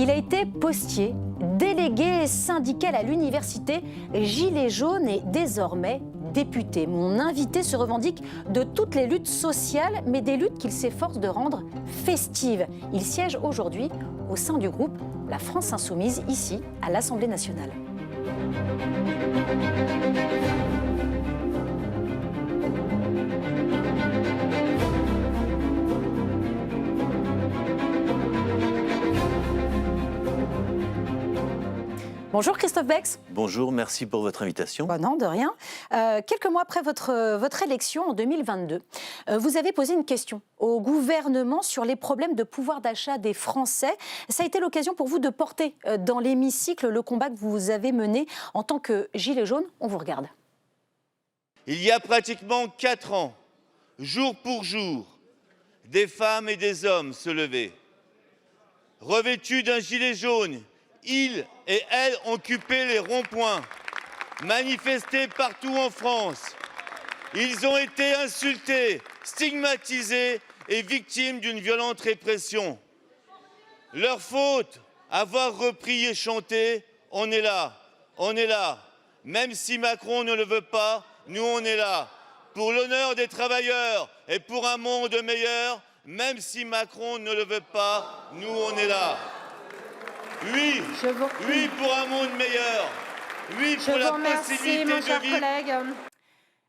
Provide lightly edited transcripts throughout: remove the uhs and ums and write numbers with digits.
Il a été postier, délégué syndical à l'université, gilet jaune et désormais député. Mon invité se revendique de toutes les luttes sociales, mais des luttes qu'il s'efforce de rendre festives. Il siège aujourd'hui au sein du groupe La France Insoumise, ici, à l'Assemblée nationale. Bonjour Christophe Bex. Bonjour, merci pour votre invitation. Non, de rien. Quelques mois après votre élection en 2022, vous avez posé une question au gouvernement sur les problèmes de pouvoir d'achat des Français. Ça a été l'occasion pour vous de porter dans l'hémicycle le combat que vous avez mené en tant que gilet jaune. On vous regarde. Il y a pratiquement 4 ans, jour pour jour, des femmes et des hommes se levaient. Revêtus d'un gilet jaune, ils et elles occupaient les ronds-points, manifestés partout en France. Ils ont été insultés, stigmatisés et victimes d'une violente répression. Leur faute, avoir repris et chanté, on est là, on est là. Même si Macron ne le veut pas, nous on est là. Pour l'honneur des travailleurs et pour un monde meilleur, même si Macron ne le veut pas, nous on est là. Oui, oui pour un monde meilleur. Oui pour la possibilité de vivre.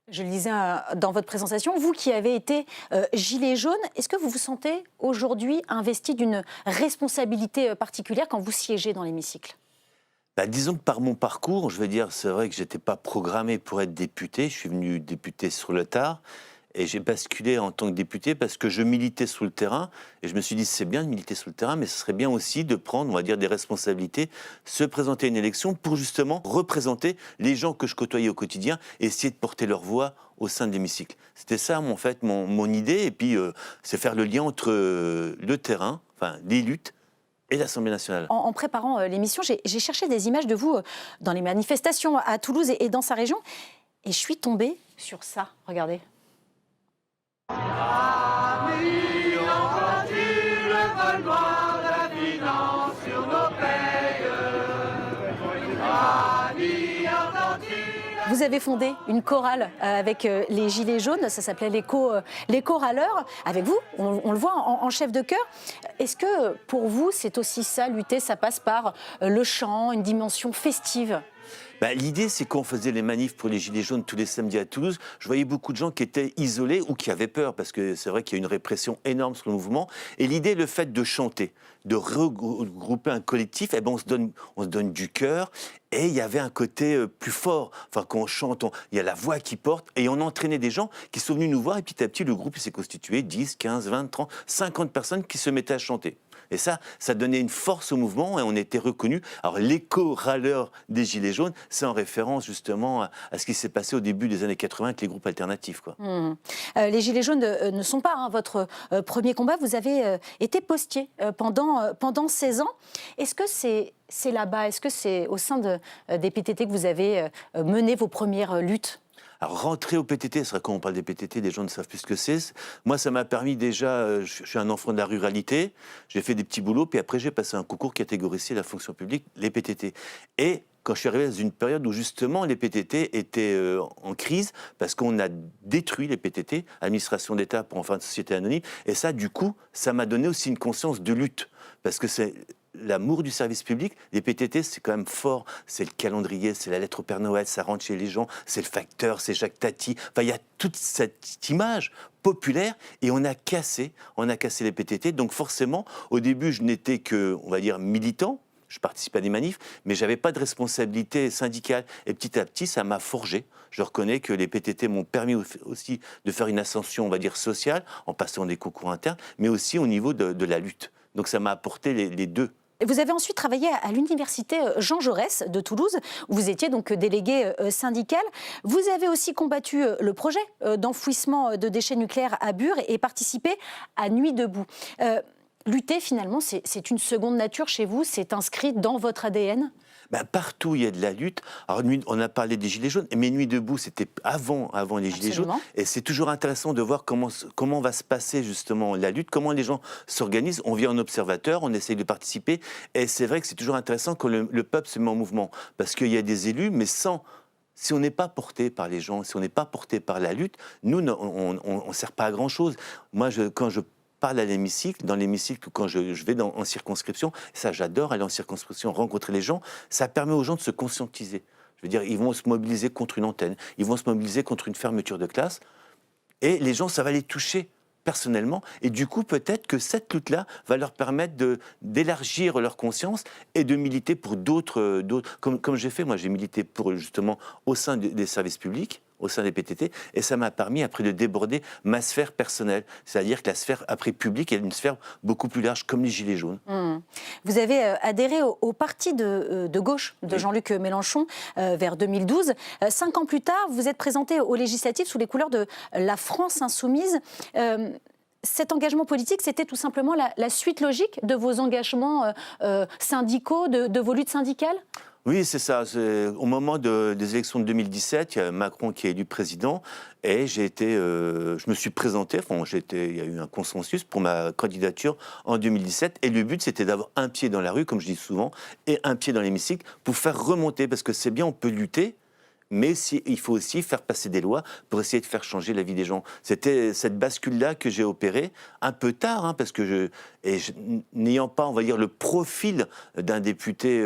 Je le disais dans votre présentation, vous qui avez été gilet jaune, est-ce que vous vous sentez aujourd'hui investi d'une responsabilité particulière quand vous siégez dans l'hémicycle ? Disons que par mon parcours, je veux dire, c'est vrai que je n'étais pas programmé pour être député. Je suis venu député sur le tard. Et j'ai basculé en tant que député parce que je militais sur le terrain. Et je me suis dit, c'est bien de militer sur le terrain, mais ce serait bien aussi de prendre, on va dire, des responsabilités, se présenter à une élection pour justement représenter les gens que je côtoyais au quotidien et essayer de porter leur voix au sein de l'hémicycle. C'était ça, en fait, mon idée. Et puis, c'est faire le lien entre le terrain, enfin, les luttes, et l'Assemblée nationale. En préparant l'émission, j'ai cherché des images de vous dans les manifestations à Toulouse et dans sa région. Et je suis tombée sur ça. Regardez. Amis, entends-tu le vol noir de la finance sur nos payes? Amis, entends-tu... Vous avez fondé une chorale avec les Gilets jaunes, ça s'appelait les choraleurs. Avec vous, on le voit en chef de chœur. Est-ce que pour vous, c'est aussi ça, lutter, ça passe par le chant, une dimension festive ? L'idée, c'est qu'on faisait les manifs pour les Gilets jaunes tous les samedis à Toulouse. Je voyais beaucoup de gens qui étaient isolés ou qui avaient peur, parce que c'est vrai qu'il y a une répression énorme sur le mouvement. Et l'idée, le fait de chanter, de regrouper un collectif, on se donne du cœur. Et il y avait un côté plus fort. Enfin, quand on chante, il y a la voix qui porte. Et on entraînait des gens qui sont venus nous voir. Et petit à petit, le groupe s'est constitué 10, 15, 20, 30, 50 personnes qui se mettaient à chanter. Et ça donnait une force au mouvement et on était reconnus. Alors, les choraleurs des Gilets jaunes, c'est en référence justement à ce qui s'est passé au début des années 80 avec les groupes alternatifs, quoi. Les Gilets jaunes ne sont pas votre premier combat. Vous avez été postier pendant 16 ans. Est-ce que c'est là-bas, est-ce que c'est au sein des PTT que vous avez mené vos premières luttes ? Alors, rentrer au PTT, c'est vrai quand on parle des PTT, des gens ne savent plus ce que c'est. Moi, ça m'a permis déjà, je suis un enfant de la ruralité, j'ai fait des petits boulots, puis après j'ai passé un concours catégorie C, la fonction publique, les PTT. Et quand je suis arrivé dans une période où justement les PTT étaient en crise, parce qu'on a détruit les PTT, administration d'État pour en faire une société anonyme, et ça, du coup, ça m'a donné aussi une conscience de lutte, parce que c'est... L'amour du service public, les PTT, c'est quand même fort. C'est le calendrier, c'est la lettre au Père Noël, ça rentre chez les gens, c'est le facteur, c'est Jacques Tati. Enfin, il y a toute cette image populaire et on a cassé les PTT. Donc forcément, au début, je n'étais que, on va dire, militant. Je participais à des manifs, mais je n'avais pas de responsabilité syndicale. Et petit à petit, ça m'a forgé. Je reconnais que les PTT m'ont permis aussi de faire une ascension, on va dire, sociale, en passant des concours internes, mais aussi au niveau de la lutte. Donc ça m'a apporté les deux. Vous avez ensuite travaillé à l'université Jean Jaurès de Toulouse, où vous étiez donc délégué syndical. Vous avez aussi combattu le projet d'enfouissement de déchets nucléaires à Bure et participé à Nuit debout. Lutter, finalement, c'est une seconde nature chez vous, c'est inscrit dans votre ADN ? Ben, partout, il y a de la lutte. Alors, on a parlé des Gilets jaunes, mais Nuit debout, c'était avant les Gilets jaunes. Et c'est toujours intéressant de voir comment va se passer justement la lutte, comment les gens s'organisent. On vient en observateur, on essaye de participer. Et c'est vrai que c'est toujours intéressant quand le peuple se met en mouvement. Parce qu'il y a des élus, mais si on n'est pas porté par les gens, si on n'est pas porté par la lutte, nous, on ne sert pas à grand-chose. Moi, quand je parle à l'hémicycle, dans l'hémicycle, quand je vais en circonscription, ça j'adore aller en circonscription, rencontrer les gens, ça permet aux gens de se conscientiser. Je veux dire, ils vont se mobiliser contre une antenne, ils vont se mobiliser contre une fermeture de classe, et les gens, ça va les toucher personnellement, et du coup, peut-être que cette lutte-là va leur permettre d'élargir leur conscience et de militer pour d'autres comme j'ai fait, moi j'ai milité pour justement au sein des services publics, au sein des PTT, et ça m'a permis après de déborder ma sphère personnelle, c'est-à-dire que la sphère après publique est une sphère beaucoup plus large, comme les Gilets jaunes. Vous avez adhéré au parti de gauche de Jean-Luc Mélenchon vers 2012. 5 ans plus tard, vous êtes présenté aux législatives sous les couleurs de la France insoumise. Cet engagement politique, c'était tout simplement la suite logique de vos engagements syndicaux, de vos luttes syndicales ? Oui, c'est ça. Au moment des élections de 2017, il y a Macron qui est élu président et je me suis présenté, il y a eu un consensus pour ma candidature en 2017 et le but c'était d'avoir un pied dans la rue, comme je dis souvent, et un pied dans l'hémicycle pour faire remonter, parce que c'est bien, on peut lutter, mais il faut aussi faire passer des lois pour essayer de faire changer la vie des gens. C'était cette bascule-là que j'ai opérée, un peu tard, parce que n'ayant pas, on va dire, le profil d'un député,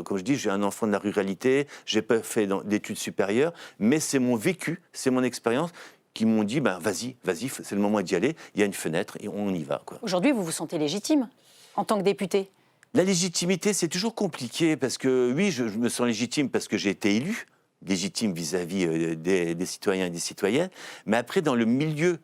comme je dis, j'ai un enfant de la ruralité, j'ai pas fait d'études supérieures, mais c'est mon vécu, c'est mon expérience qui m'ont dit, vas-y, c'est le moment d'y aller, il y a une fenêtre et on y va, quoi. Aujourd'hui, vous vous sentez légitime en tant que député ? La légitimité, c'est toujours compliqué, parce que oui, je me sens légitime parce que j'ai été élu, légitime vis-à-vis des citoyens et des citoyennes. Mais après, dans le milieu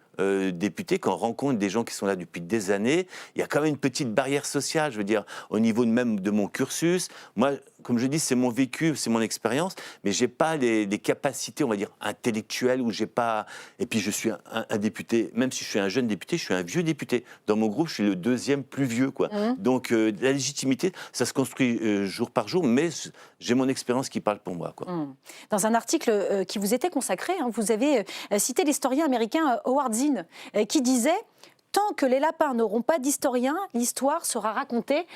député, quand on rencontre des gens qui sont là depuis des années, il y a quand même une petite barrière sociale, je veux dire, au niveau même de mon cursus. Moi, comme je dis, c'est mon vécu, c'est mon expérience, mais j'ai pas les capacités, on va dire, intellectuelles, ou j'ai pas... Et puis je suis un député, même si je suis un jeune député, je suis un vieux député. Dans mon groupe, je suis le deuxième plus vieux, quoi. Donc la légitimité, ça se construit jour par jour, mais j'ai mon expérience qui parle pour moi, quoi. Dans un article qui vous était consacré, vous avez cité l'historien américain Howard Zinn, qui disait « Tant que les lapins n'auront pas d'historien, l'histoire sera racontée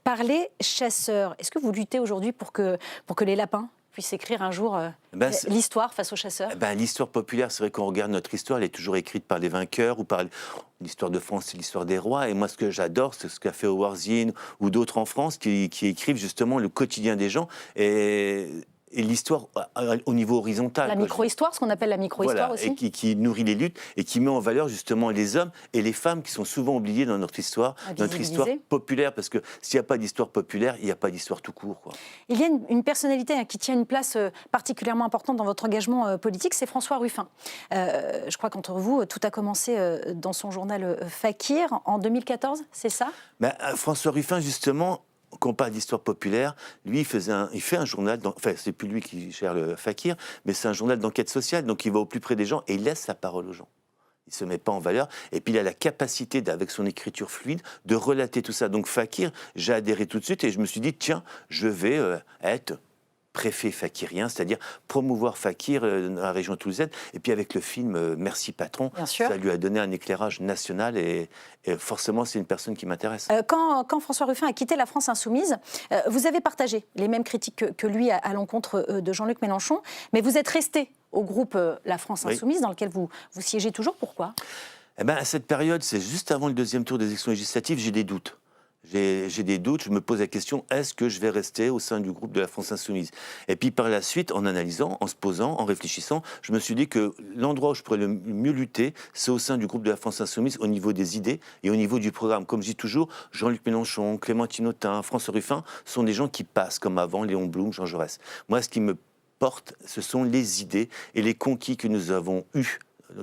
par les chasseurs ». Est-ce que vous luttez aujourd'hui pour que les lapins puissent écrire un jour l'histoire face aux chasseurs ? L'histoire populaire, c'est vrai qu'on regarde notre histoire, elle est toujours écrite par les vainqueurs, ou par l'histoire de France, c'est l'histoire des rois. Et moi, ce que j'adore, c'est ce qu'a fait Howard Zinn ou d'autres en France qui écrivent justement le quotidien des gens. Et l'histoire au niveau horizontal. La micro-histoire, ce qu'on appelle la micro-histoire, voilà, aussi. Et qui nourrit les luttes et qui met en valeur justement les hommes et les femmes qui sont souvent oubliés dans notre histoire populaire. Parce que s'il n'y a pas d'histoire populaire, il n'y a pas d'histoire tout court, quoi. Il y a une personnalité qui tient une place particulièrement importante dans votre engagement politique, c'est François Ruffin. Je crois qu'entre vous, tout a commencé dans son journal Fakir en 2014, c'est ça ? François Ruffin, justement... Quand on parle d'histoire populaire, lui, il fait un journal, enfin, c'est plus lui qui gère le Fakir, mais c'est un journal d'enquête sociale, donc il va au plus près des gens et il laisse la parole aux gens. Il ne se met pas en valeur, et puis il a la capacité, avec son écriture fluide, de relater tout ça. Donc Fakir, j'ai adhéré tout de suite et je me suis dit, tiens, je vais être préfet fakirien, c'est-à-dire promouvoir Fakir dans la région toulousaine. Et puis avec le film Merci Patron, ça lui a donné un éclairage national et forcément c'est une personne qui m'intéresse. Quand François Ruffin a quitté la France insoumise, vous avez partagé les mêmes critiques que lui à l'encontre de Jean-Luc Mélenchon, mais vous êtes resté au groupe La France insoumise, dans lequel vous siégez toujours. Pourquoi ? À cette période, c'est juste avant le deuxième tour des élections législatives, j'ai des doutes. J'ai des doutes, je me pose la question, est-ce que je vais rester au sein du groupe de la France Insoumise ? Et puis par la suite, en analysant, en se posant, en réfléchissant, je me suis dit que l'endroit où je pourrais le mieux lutter, c'est au sein du groupe de la France Insoumise, au niveau des idées et au niveau du programme. Comme je dis toujours, Jean-Luc Mélenchon, Clémentine Autain, François Ruffin sont des gens qui passent comme avant, Léon Blum, Jean Jaurès. Moi, ce qui me porte, ce sont les idées et les conquis que nous avons eus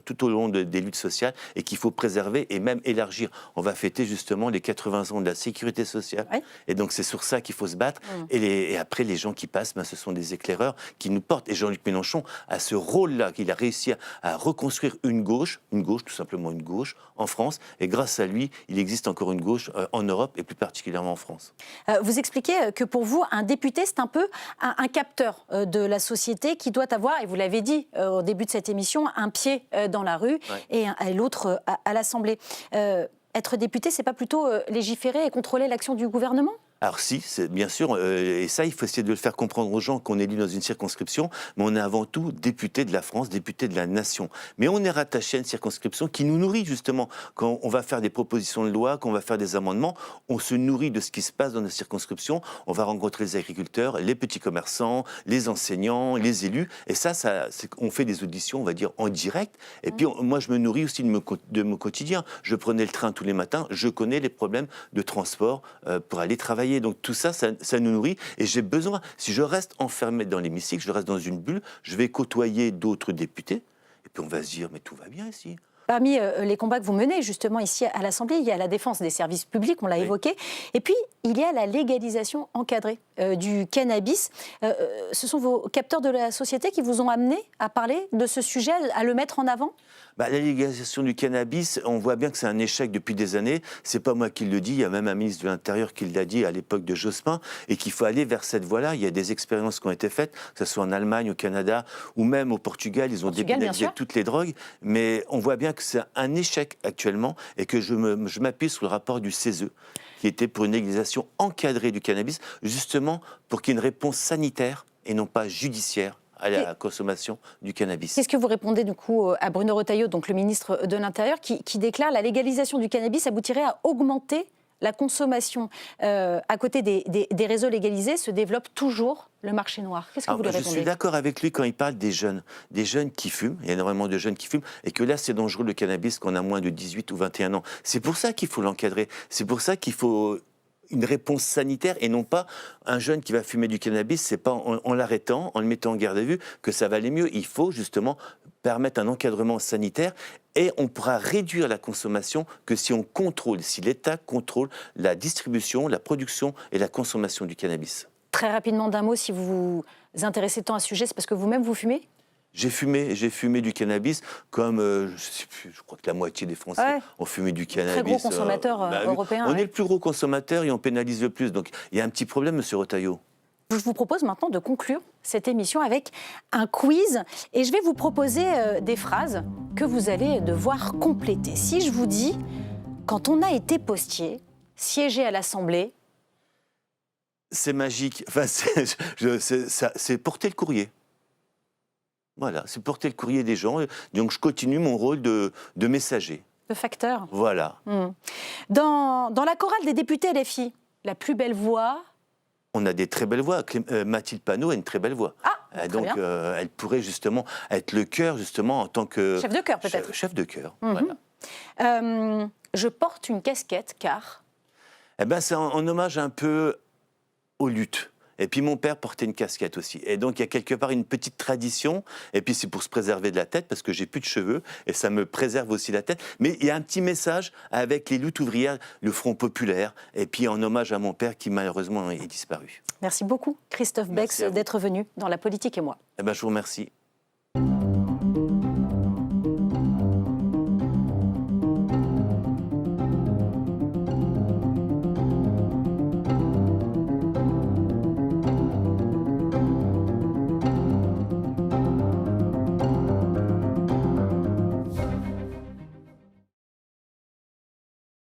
tout au long des luttes sociales et qu'il faut préserver et même élargir. On va fêter justement les 80 ans de la sécurité sociale. Oui. Et donc c'est sur ça qu'il faut se battre. Et après, les gens qui passent, ce sont des éclaireurs qui nous portent. Et Jean-Luc Mélenchon a ce rôle-là, qu'il a réussi à reconstruire une gauche, tout simplement une gauche, en France. Et grâce à lui, il existe encore une gauche en Europe et plus particulièrement en France. Vous expliquez que pour vous, un député, c'est un peu un capteur de la société qui doit avoir, et vous l'avez dit au début de cette émission, un pied dans la rue et l'autre à l'Assemblée. Être député, c'est pas plutôt légiférer et contrôler l'action du gouvernement ? Alors si, c'est bien sûr, et ça, il faut essayer de le faire comprendre aux gens qu'on est élu dans une circonscription, mais on est avant tout député de la France, député de la nation. Mais on est rattaché à une circonscription qui nous nourrit justement. Quand on va faire des propositions de loi, quand on va faire des amendements, on se nourrit de ce qui se passe dans nos circonscriptions. On va rencontrer les agriculteurs, les petits commerçants, les enseignants, les élus. Et ça on fait des auditions, on va dire, en direct. Et puis moi, je me nourris aussi de mon quotidien. Je prenais le train tous les matins, je connais les problèmes de transport pour aller travailler. Donc tout ça, ça nous nourrit. Et j'ai besoin, si je reste enfermé dans l'hémicycle, je reste dans une bulle, je vais côtoyer d'autres députés. Et puis on va se dire, mais tout va bien ici. Parmi les combats que vous menez justement ici à l'Assemblée, il y a la défense des services publics, on l'a évoqué, et puis il y a la légalisation encadrée du cannabis. Ce sont vos capteurs de la société qui vous ont amené à parler de ce sujet, à le mettre en avant ? La légalisation du cannabis, on voit bien que c'est un échec depuis des années. C'est pas moi qui le dis, il y a même un ministre de l'Intérieur qui l'a dit à l'époque de Jospin, et qu'il faut aller vers cette voie-là. Il y a des expériences qui ont été faites, que ce soit en Allemagne, au Canada, ou même au Portugal. Ils ont dépénalisé toutes les drogues, mais on voit bien que c'est un échec actuellement, et que je m'appuie sur le rapport du CESE, qui était pour une légalisation encadrée du cannabis, justement pour qu'il y ait une réponse sanitaire et non pas judiciaire à la consommation du cannabis. Qu'est-ce que vous répondez du coup à Bruno Retailleau, donc le ministre de l'Intérieur, qui déclare la légalisation du cannabis aboutirait à augmenter la consommation. À côté des réseaux légalisés se développe toujours le marché noir. Qu'est-ce que vous lui répondez ? Je suis d'accord avec lui quand il parle des jeunes qui fument. Il y a énormément de jeunes qui fument et que là, c'est dangereux le cannabis quand on a moins de 18 ou 21 ans. C'est pour ça qu'il faut l'encadrer. C'est pour ça qu'il faut une réponse sanitaire et non pas un jeune qui va fumer du cannabis. C'est pas en l'arrêtant, en le mettant en garde à vue que ça va aller mieux. Il faut justement permettre un encadrement sanitaire et on pourra réduire la consommation que si on contrôle, si l'État contrôle la distribution, la production et la consommation du cannabis. Très rapidement, d'un mot, si vous vous intéressez tant à ce sujet, c'est parce que vous-même vous fumez ? J'ai fumé du cannabis comme, je crois que la moitié des Français ont fumé du cannabis. Très gros consommateur européen. On est le plus gros consommateur et on pénalise le plus. Donc il y a un petit problème, monsieur Retailleau. Je vous propose maintenant de conclure cette émission avec un quiz. Et je vais vous proposer des phrases que vous allez devoir compléter. Si je vous dis, quand on a été postier, siéger à l'Assemblée... C'est magique. Enfin, c'est porter le courrier. Voilà, c'est porter le courrier des gens. Donc je continue mon rôle de messager. De facteur. Voilà. Dans la chorale des députés LFI, la plus belle voix... On a des très belles voix. Mathilde Panot a une très belle voix. Ah, donc elle pourrait justement être le cœur, justement, en tant que... Chef de chœur, peut-être. Chef de chœur, voilà. Je porte une casquette, car... C'est en hommage un peu aux luttes. Et puis mon père portait une casquette aussi. Et donc il y a quelque part une petite tradition. Et puis c'est pour se préserver de la tête, parce que j'ai plus de cheveux. Et ça me préserve aussi la tête. Mais il y a un petit message avec les luttes ouvrières, le Front populaire. Et puis en hommage à mon père qui malheureusement est disparu. Merci beaucoup, Christophe Bex, d'être venu dans La Politique et moi. Je vous remercie.